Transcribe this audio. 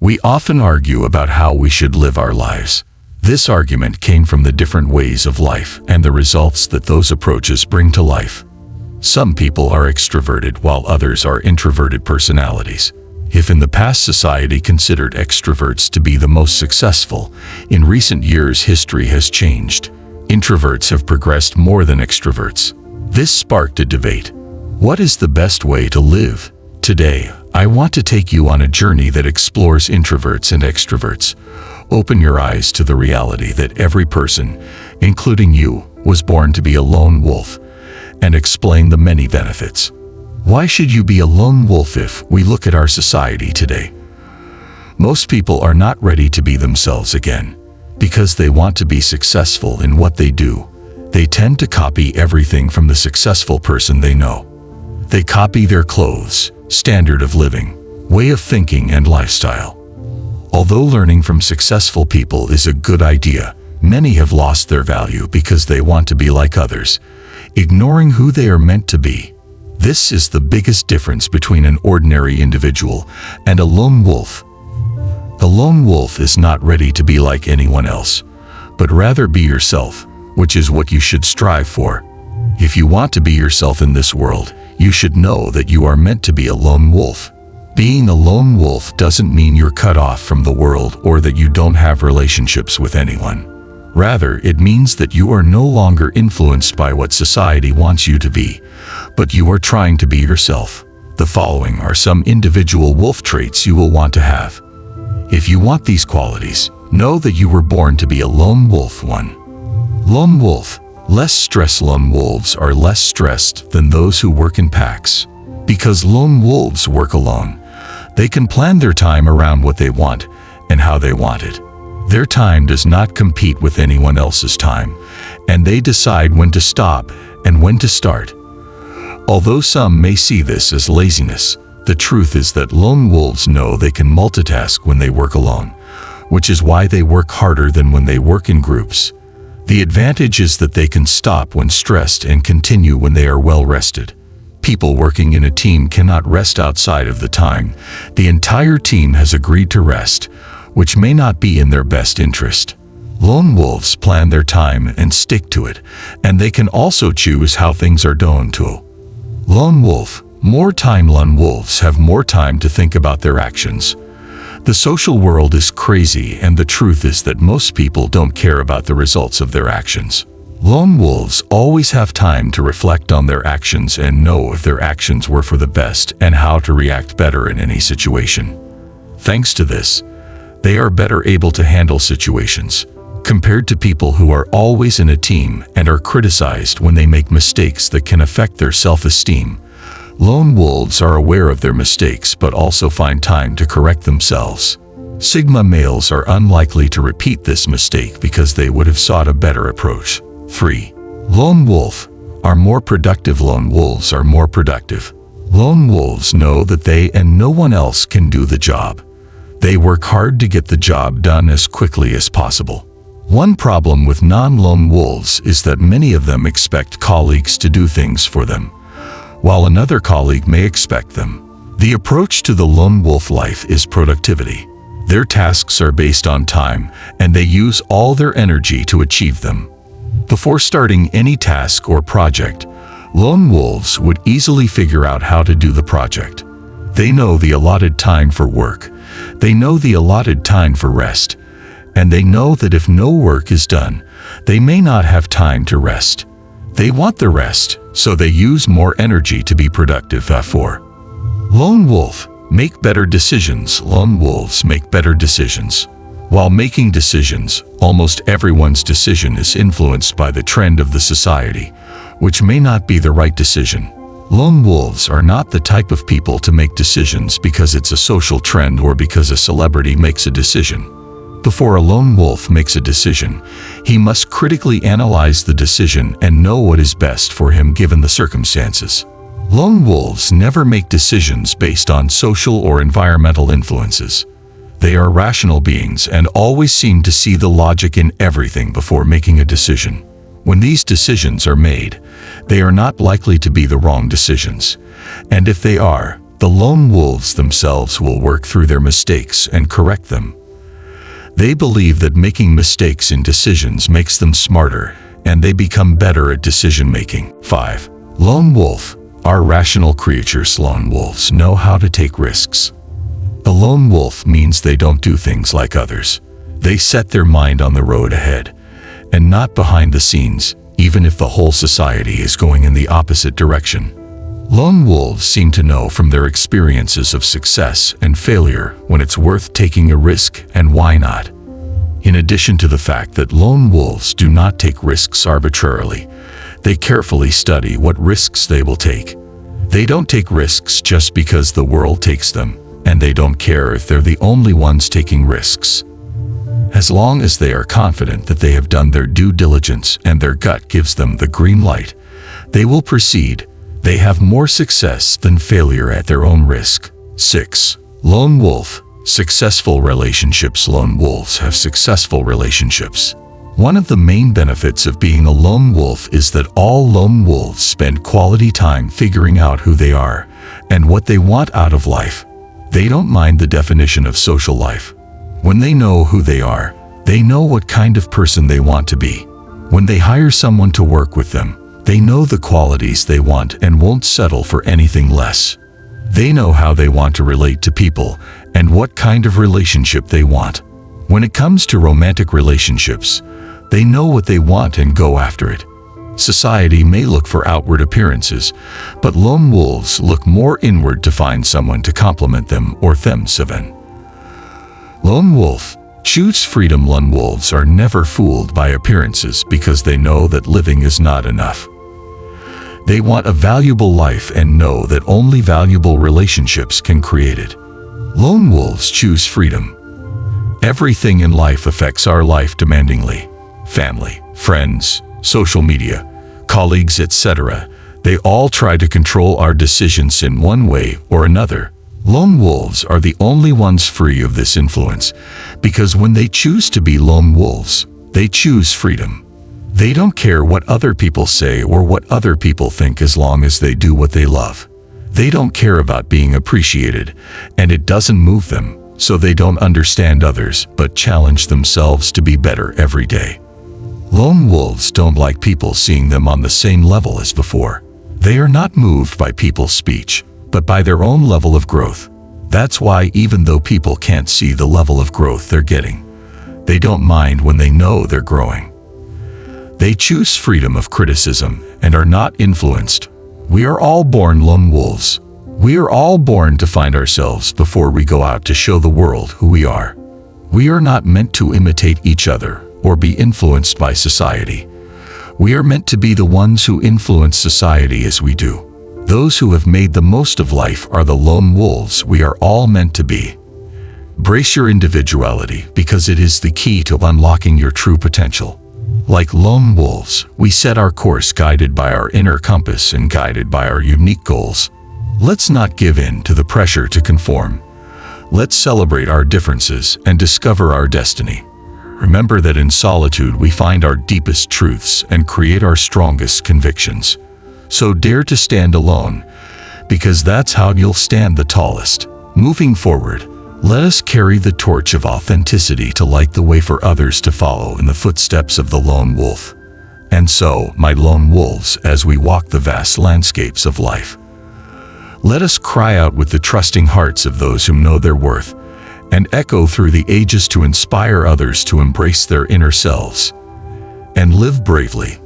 We often argue about how we should live our lives. This argument came from the different ways of life and the results that those approaches bring to life. Some people are extroverted while others are introverted personalities. If in the past society considered extroverts to be the most successful, in recent years history has changed. Introverts have progressed more than extroverts. This sparked a debate. What is the best way to live? Today, I want to take you on a journey that explores introverts and extroverts. Open your eyes to the reality that every person, including you, was born to be a lone wolf, and explain the many benefits. Why should you be a lone wolf if we look at our society today? Most people are not ready to be themselves again, because they want to be successful in what they do. They tend to copy everything from the successful person they know. They copy their clothes, standard of living, way of thinking, and lifestyle. Although learning from successful people is a good idea, many have lost their value because they want to be like others, ignoring who they are meant to be. This is the biggest difference between an ordinary individual and a lone wolf. A lone wolf is not ready to be like anyone else, but rather be yourself, which is what you should strive for. If you want to be yourself in this world, you should know that you are meant to be a lone wolf. Being a lone wolf doesn't mean you're cut off from the world or that you don't have relationships with anyone. Rather, it means that you are no longer influenced by what society wants you to be, but you are trying to be yourself. The following are some individual wolf traits you will want to have. If you want these qualities, know that you were born to be a lone wolf. 1. Lone wolf. Less stress. Lone wolves are less stressed than those who work in packs. Because lone wolves work alone, they can plan their time around what they want and how they want it. Their time does not compete with anyone else's time, and they decide when to stop and when to start. Although some may see this as laziness, the truth is that lone wolves know they can multitask when they work alone, which is why they work harder than when they work in groups. The advantage is that they can stop when stressed and continue when they are well rested. People working in a team cannot rest outside of the time the entire team has agreed to rest, which may not be in their best interest. Lone wolves plan their time and stick to it, and they can also choose how things are done too. Lone wolf. More time. Lone wolves have more time to think about their actions. The social world is crazy, and the truth is that most people don't care about the results of their actions. Lone wolves always have time to reflect on their actions and know if their actions were for the best and how to react better in any situation. Thanks to this, they are better able to handle situations, compared to people who are always in a team and are criticized when they make mistakes that can affect their self-esteem. Lone wolves are aware of their mistakes but also find time to correct themselves. Sigma males are unlikely to repeat this mistake because they would have sought a better approach. 3. Lone wolf are more productive. Lone wolves are more productive. Lone wolves know that they and no one else can do the job. They work hard to get the job done as quickly as possible. One problem with non-lone wolves is that many of them expect colleagues to do things for them, while another colleague may expect them. The approach to the lone wolf life is productivity. Their tasks are based on time, and they use all their energy to achieve them. Before starting any task or project, lone wolves would easily figure out how to do the project. They know the allotted time for work. They know the allotted time for rest. And they know that if no work is done, they may not have time to rest. They want the rest, so they use more energy to be productive. 4. Lone wolf. Make better decisions. Lone wolves make better decisions. While making decisions, almost everyone's decision is influenced by the trend of the society, which may not be the right decision. Lone wolves are not the type of people to make decisions because it's a social trend or because a celebrity makes a decision. Before a lone wolf makes a decision, he must critically analyze the decision and know what is best for him given the circumstances. Lone wolves never make decisions based on social or environmental influences. They are rational beings and always seem to see the logic in everything before making a decision. When these decisions are made, they are not likely to be the wrong decisions. And if they are, The lone wolves themselves will work through their mistakes and correct them. They believe that making mistakes in decisions makes them smarter, and they become better at decision-making. 5. Lone wolf. Are rational creatures. Lone wolves know how to take risks. A lone wolf means they don't do things like others. They set their mind on the road ahead, and not behind the scenes, even if the whole society is going in the opposite direction. Lone wolves seem to know from their experiences of success and failure when it's worth taking a risk and why not. In addition to the fact that lone wolves do not take risks arbitrarily, they carefully study what risks they will take. They don't take risks just because the world takes them, and they don't care if they're the only ones taking risks. As long as they are confident that they have done their due diligence and their gut gives them the green light, they will proceed. They have more success than failure at their own risk. 6. Lone wolf. Successful relationships. Lone wolves have successful relationships. One of the main benefits of being a lone wolf is that all lone wolves spend quality time figuring out who they are and what they want out of life. They don't mind the definition of social life. When they know who they are, they know what kind of person they want to be. When they hire someone to work with them, they know the qualities they want and won't settle for anything less. They know how they want to relate to people and what kind of relationship they want. When it comes to romantic relationships, they know what they want and go after it. Society may look for outward appearances, but lone wolves look more inward to find someone to complement them or them. 7. Lone wolf. Choose freedom. Lone wolves are never fooled by appearances because they know that living is not enough. They want a valuable life and know that only valuable relationships can create it. Lone wolves choose freedom. Everything in life affects our life demandingly. Family, friends, social media, colleagues, etc. They all try to control our decisions in one way or another. Lone wolves are the only ones free of this influence, because when they choose to be lone wolves, they choose freedom. They don't care what other people say or what other people think as long as they do what they love. They don't care about being appreciated, and it doesn't move them, so they don't understand others but challenge themselves to be better every day. Lone wolves don't like people seeing them on the same level as before. They are not moved by people's speech, but by their own level of growth. That's why even though people can't see the level of growth they're getting, they don't mind when they know they're growing. They choose freedom of criticism and are not influenced. We are all born lone wolves. We are all born to find ourselves before we go out to show the world who we are. We are not meant to imitate each other or be influenced by society. We are meant to be the ones who influence society as we do. Those who have made the most of life are the lone wolves we are all meant to be. Brace your individuality because it is the key to unlocking your true potential. Like lone wolves, we set our course guided by our inner compass and guided by our unique goals. Let's not give in to the pressure to conform. Let's celebrate our differences and discover our destiny. Remember that in solitude we find our deepest truths and create our strongest convictions. So dare to stand alone, because that's how you'll stand the tallest. Moving forward, let us carry the torch of authenticity to light the way for others to follow in the footsteps of the lone wolf. And so, my lone wolves, as we walk the vast landscapes of life, let us cry out with the trusting hearts of those who know their worth, and echo through the ages to inspire others to embrace their inner selves and live bravely.